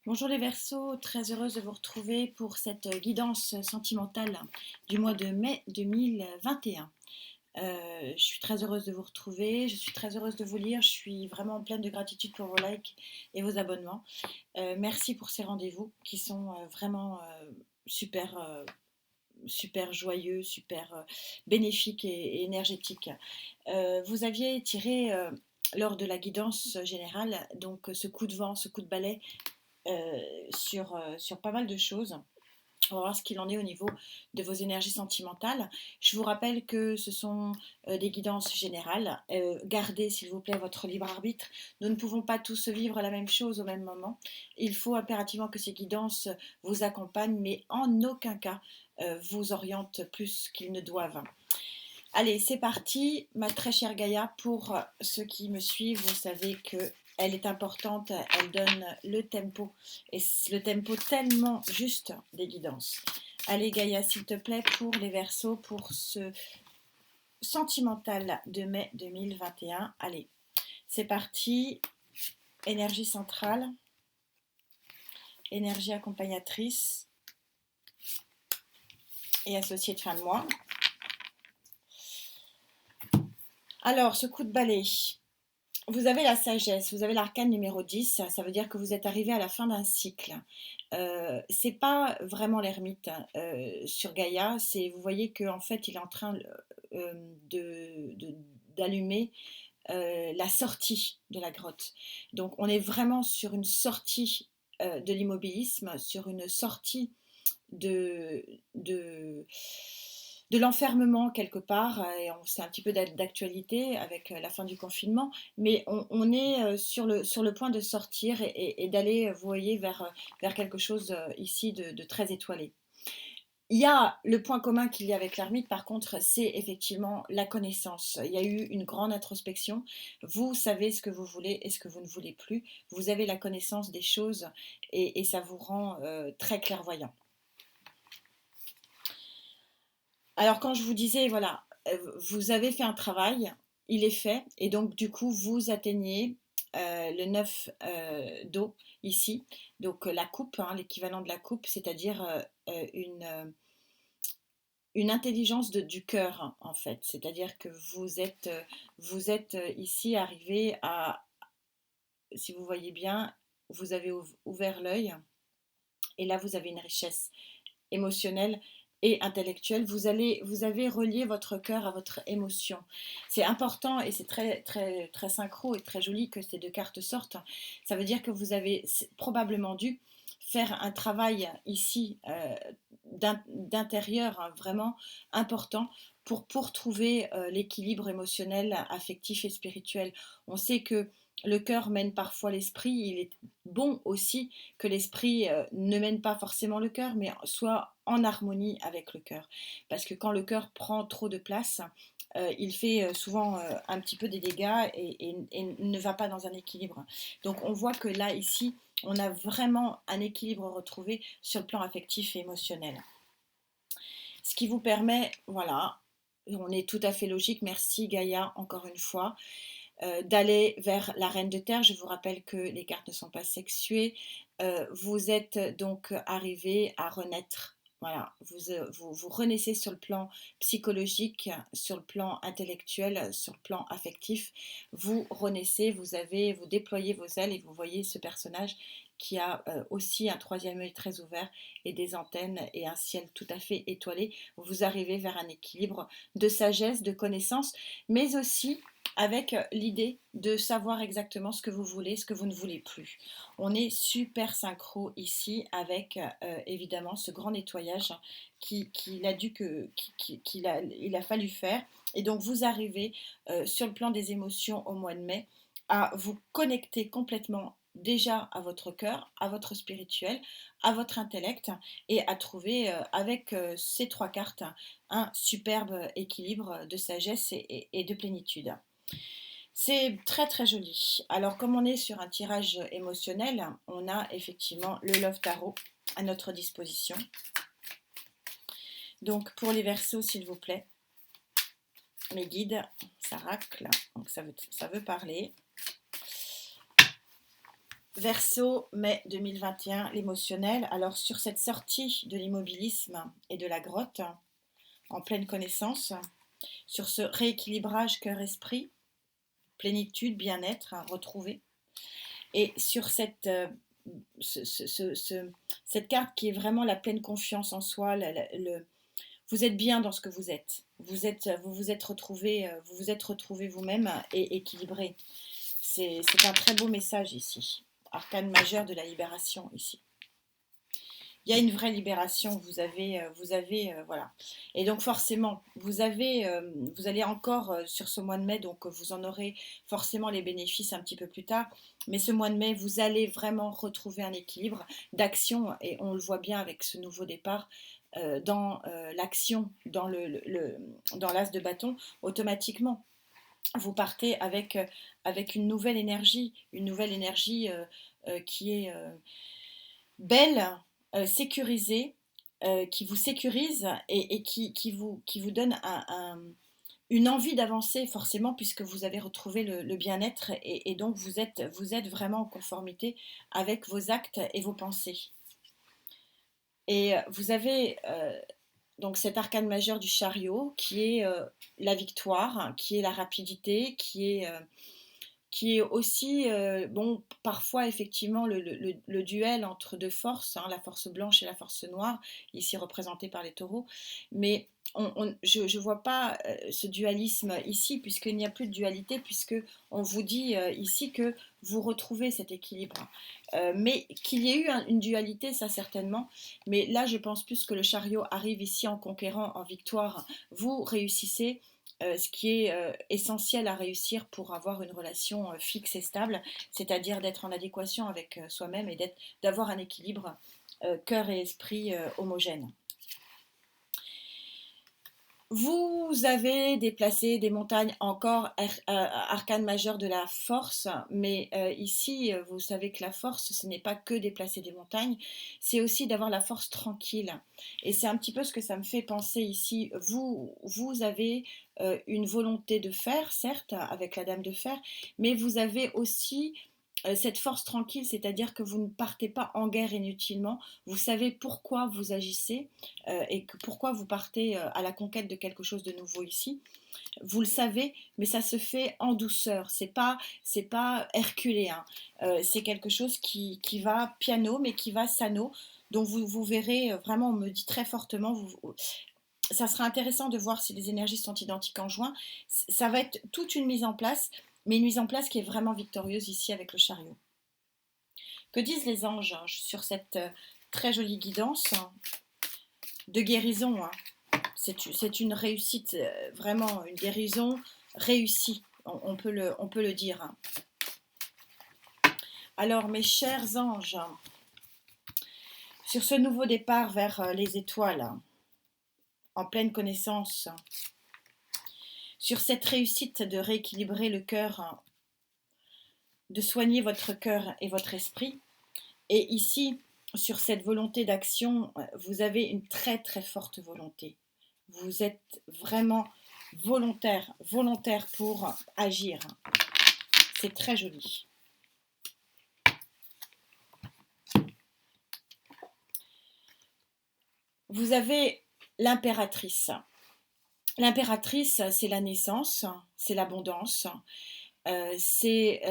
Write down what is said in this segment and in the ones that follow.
Bonjour les Verseaux, très heureuse de vous retrouver pour cette guidance sentimentale du mois de mai 2021. Je suis très heureuse de vous retrouver, je suis très heureuse de vous lire, je suis vraiment pleine de gratitude pour vos likes et vos abonnements. Merci pour ces rendez-vous qui sont vraiment super, super joyeux, super bénéfiques et énergétiques. Vous aviez tiré lors de la guidance générale donc ce coup de vent, ce coup de balai sur pas mal de choses. On va voir ce qu'il en est au niveau de vos énergies sentimentales. Je vous rappelle que ce sont des guidances générales. Gardez, s'il vous plaît, votre libre arbitre. Nous ne pouvons pas tous vivre la même chose au même moment. Il faut impérativement que ces guidances vous accompagnent, mais en aucun cas vous orientent plus qu'ils ne doivent. Allez, c'est parti, ma très chère Gaïa. Pour ceux qui me suivent, vous savez que elle est importante, elle donne le tempo, et le tempo tellement juste des guidances. Allez Gaïa, s'il te plaît, pour les Verseaux, pour ce sentimental de mai 2021. Allez, c'est parti. Énergie centrale, énergie accompagnatrice et associée de fin de mois. Alors, ce coup de balai, vous avez la sagesse, vous avez l'arcane numéro 10, ça veut dire que vous êtes arrivé à la fin d'un cycle. C'est pas vraiment l'ermite sur Gaïa, c'est vous voyez qu'en fait il est en train d'allumer la sortie de la grotte. Donc on est vraiment sur une sortie de l'immobilisme, sur une sortie de, de, de l'enfermement quelque part, et c'est un petit peu d'actualité avec la fin du confinement, mais on est sur le point de sortir et d'aller, vous voyez, vers quelque chose ici de très étoilé. Il y a le point commun qu'il y a avec l'ermite, par contre, c'est effectivement la connaissance. Il y a eu une grande introspection. Vous savez ce que vous voulez et ce que vous ne voulez plus. Vous avez la connaissance des choses et ça vous rend très clairvoyant. Alors quand je vous disais, voilà, vous avez fait un travail, il est fait, et donc du coup vous atteignez le 9 d'eau ici, donc la coupe, hein, l'équivalent de la coupe, c'est-à-dire une intelligence du cœur en fait, c'est-à-dire que vous êtes ici arrivé à, si vous voyez bien, vous avez ouvert l'œil, et là vous avez une richesse émotionnelle et intellectuelle. Vous avez relié votre cœur à votre émotion. C'est important et c'est très synchro et très joli que ces deux cartes sortent. Ça veut dire que vous avez probablement dû faire un travail ici d'intérieur vraiment important pour trouver l'équilibre émotionnel, affectif et spirituel. On sait que le cœur mène parfois l'esprit, il est bon aussi que l'esprit ne mène pas forcément le cœur, mais soit en harmonie avec le cœur. Parce que quand le cœur prend trop de place, il fait souvent un petit peu des dégâts et ne va pas dans un équilibre. Donc on voit que là, ici, on a vraiment un équilibre retrouvé sur le plan affectif et émotionnel. Ce qui vous permet, voilà, on est tout à fait logique, merci Gaïa encore une fois, d'aller vers la reine de terre. Je vous rappelle que les cartes ne sont pas sexuées. Vous êtes donc arrivé à renaître. Voilà, vous renaissez sur le plan psychologique, sur le plan intellectuel, sur le plan affectif. Vous renaissez, vous déployez vos ailes et vous voyez ce personnage qui a aussi un troisième œil très ouvert et des antennes et un ciel tout à fait étoilé. Vous arrivez vers un équilibre de sagesse, de connaissance, mais aussi avec l'idée de savoir exactement ce que vous voulez, ce que vous ne voulez plus. On est super synchro ici avec évidemment ce grand nettoyage qu'il a fallu faire. Et donc vous arrivez sur le plan des émotions au mois de mai à vous connecter complètement déjà à votre cœur, à votre spirituel, à votre intellect et à trouver avec ces trois cartes un superbe équilibre de sagesse et de plénitude. C'est très très joli. Alors comme on est sur un tirage émotionnel, on a effectivement le Love Tarot à notre disposition. Donc pour les Verseaux, s'il vous plaît, mes guides, ça racle, donc ça veut parler. Verseau, mai 2021, l'émotionnel. Alors sur cette sortie de l'immobilisme et de la grotte, en pleine connaissance, sur ce rééquilibrage cœur-esprit, plénitude, bien-être retrouvé, et sur cette carte qui est vraiment la pleine confiance en soi, vous êtes bien dans ce que vous êtes. Vous vous êtes retrouvé vous-même et équilibré. C'est un très beau message ici. Arcane majeur de la libération ici. Il y a une vraie libération, voilà. Et donc forcément, vous allez encore sur ce mois de mai, donc vous en aurez forcément les bénéfices un petit peu plus tard. Mais ce mois de mai, vous allez vraiment retrouver un équilibre d'action, et on le voit bien avec ce nouveau départ. Dans l'action, dans dans l'as de bâton, automatiquement, vous partez avec une nouvelle énergie qui est belle, sécurisée, qui vous sécurise et qui vous donne une envie d'avancer forcément, puisque vous avez retrouvé le bien-être, et donc vous êtes vraiment en conformité avec vos actes et vos pensées. Et vous avez donc cet arcane majeur du chariot qui est la victoire, qui est la rapidité, qui est aussi, bon, parfois effectivement le duel entre deux forces, hein, la force blanche et la force noire, ici représentée par les taureaux, mais je ne vois pas ce dualisme ici, puisqu'il n'y a plus de dualité, puisque on vous dit ici que vous retrouvez cet équilibre. Mais qu'il y ait eu une dualité, ça certainement, mais là je pense plus que le chariot arrive ici en conquérant, en victoire. Vous réussissez ce qui est essentiel à réussir pour avoir une relation fixe et stable, c'est-à-dire d'être en adéquation avec soi-même et d'avoir un équilibre cœur et esprit homogène. Vous avez déplacé des montagnes, encore arcane majeur de la force, mais ici, vous savez que la force, ce n'est pas que déplacer des montagnes, c'est aussi d'avoir la force tranquille. Et c'est un petit peu ce que ça me fait penser ici. Vous avez une volonté de faire, certes, avec la Dame de Fer, mais vous avez aussi cette force tranquille, c'est-à-dire que vous ne partez pas en guerre inutilement, vous savez pourquoi vous agissez et pourquoi vous partez à la conquête de quelque chose de nouveau ici. Vous le savez, mais ça se fait en douceur, c'est pas herculéen, c'est quelque chose qui va piano, mais qui va sano. Donc vous verrez, vraiment, on me dit très fortement, ça sera intéressant de voir si les énergies sont identiques en juin. Ça va être toute une mise en place, mais une mise en place qui est vraiment victorieuse ici avec le chariot. Que disent les anges sur cette très jolie guidance de guérison, hein. C'est une réussite, vraiment une guérison réussie, on peut le dire, hein. Alors mes chers anges, sur ce nouveau départ vers les étoiles, en pleine connaissance, sur cette réussite de rééquilibrer le cœur, de soigner votre cœur et votre esprit, et ici, sur cette volonté d'action, vous avez une très très forte volonté. Vous êtes vraiment volontaire pour agir. C'est très joli. Vous avez l'impératrice. L'impératrice, c'est la naissance, c'est l'abondance, c'est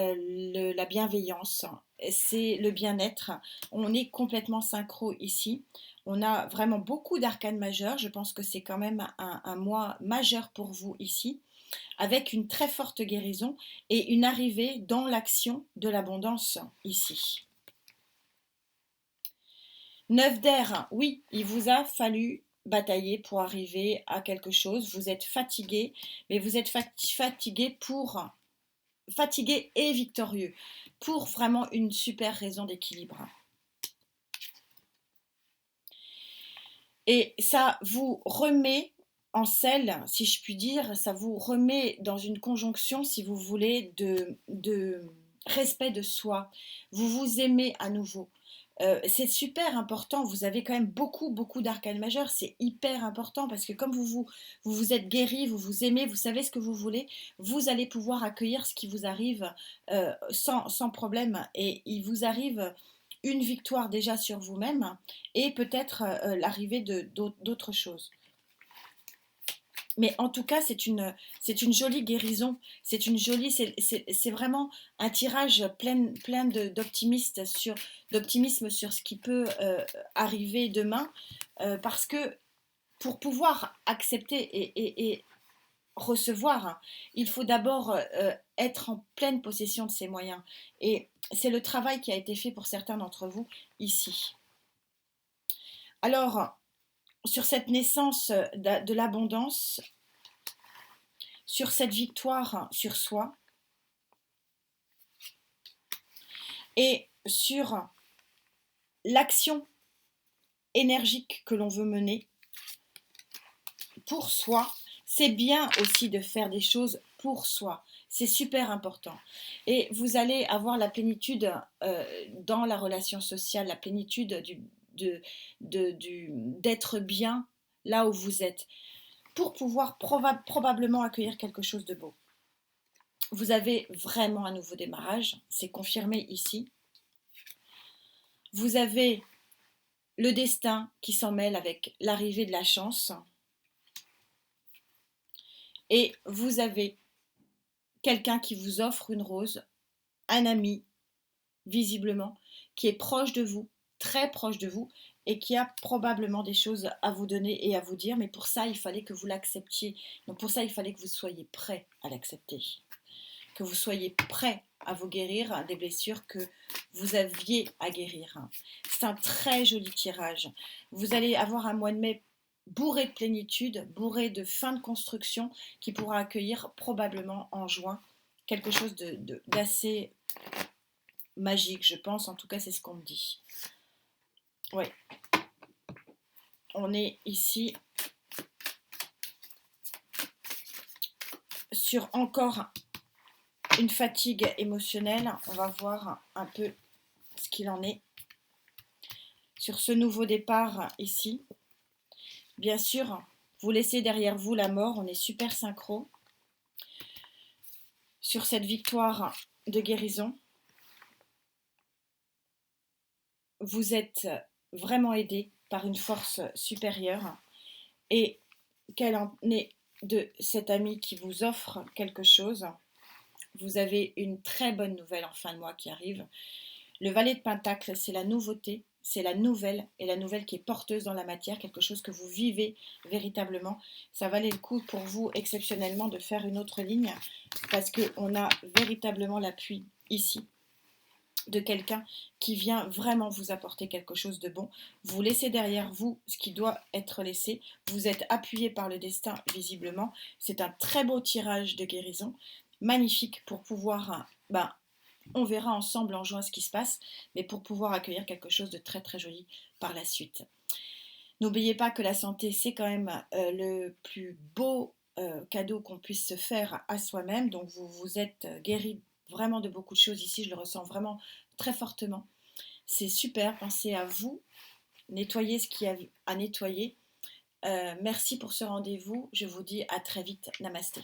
la bienveillance, c'est le bien-être. On est complètement synchro ici. On a vraiment beaucoup d'arcanes majeurs. Je pense que c'est quand même un mois majeur pour vous ici, avec une très forte guérison et une arrivée dans l'action de l'abondance ici. 9 d'air, oui, il vous a fallu batailler pour arriver à quelque chose. Vous êtes fatigué, mais vous êtes fatigué et victorieux, pour vraiment une super raison d'équilibre. Et ça vous remet en selle, si je puis dire, ça vous remet dans une conjonction, si vous voulez, de respect de soi. Vous vous aimez à nouveau. C'est super important, vous avez quand même beaucoup d'arcanes majeures, c'est hyper important parce que comme vous êtes guéri, vous vous aimez, vous savez ce que vous voulez, vous allez pouvoir accueillir ce qui vous arrive sans problème et il vous arrive une victoire déjà sur vous-même et peut-être l'arrivée d'autres choses. Mais en tout cas, c'est une jolie guérison. C'est vraiment un tirage plein d'optimisme sur ce qui peut arriver demain. Parce que pour pouvoir accepter et recevoir, hein, il faut d'abord être en pleine possession de ses moyens. Et c'est le travail qui a été fait pour certains d'entre vous ici. Alors, sur cette naissance de l'abondance, sur cette victoire sur soi et sur l'action énergique que l'on veut mener pour soi, c'est bien aussi de faire des choses pour soi. C'est super important. Et vous allez avoir la plénitude dans la relation sociale, la plénitude d'être bien là où vous êtes, pour pouvoir probablement accueillir quelque chose de beau. Vous avez vraiment un nouveau démarrage, c'est confirmé ici. Vous avez le destin qui s'en mêle avec l'arrivée de la chance. Et vous avez quelqu'un qui vous offre une rose, un ami, visiblement, qui est proche de vous, très proche de vous, et qui a probablement des choses à vous donner et à vous dire, mais pour ça, il fallait que vous l'acceptiez. Donc pour ça, il fallait que vous soyez prêt à l'accepter. Que vous soyez prêt à vous guérir des blessures que vous aviez à guérir. C'est un très joli tirage. Vous allez avoir un mois de mai bourré de plénitude, bourré de fin de construction, qui pourra accueillir probablement en juin quelque chose d'assez magique, je pense. En tout cas, c'est ce qu'on me dit. Oui. On est ici sur encore une fatigue émotionnelle. On va voir un peu ce qu'il en est sur ce nouveau départ ici. Bien sûr, vous laissez derrière vous la mort, on est super synchro. Sur cette victoire de guérison, vous êtes vraiment aidé par une force supérieure et qu'elle en est de cet ami qui vous offre quelque chose. Vous avez une très bonne nouvelle en fin de mois qui arrive. Le valet de Pentacle, c'est la nouveauté, c'est la nouvelle, et la nouvelle qui est porteuse dans la matière, quelque chose que vous vivez véritablement. Ça valait le coup pour vous exceptionnellement de faire une autre ligne, parce qu'on a véritablement l'appui ici de quelqu'un qui vient vraiment vous apporter quelque chose de bon. Vous laissez derrière vous ce qui doit être laissé. Vous êtes appuyé par le destin visiblement. C'est un très beau tirage de guérison, magnifique pour pouvoir... on verra ensemble en juin ce qui se passe, mais pour pouvoir accueillir quelque chose de très très joli par la suite. N'oubliez pas que la santé, c'est quand même le plus beau cadeau qu'on puisse se faire à soi-même. Donc vous êtes guéri vraiment de beaucoup de choses ici, je le ressens vraiment très fortement. C'est super, pensez à vous, nettoyez ce qu'il y a à nettoyer. Merci pour ce rendez-vous, je vous dis à très vite, namasté.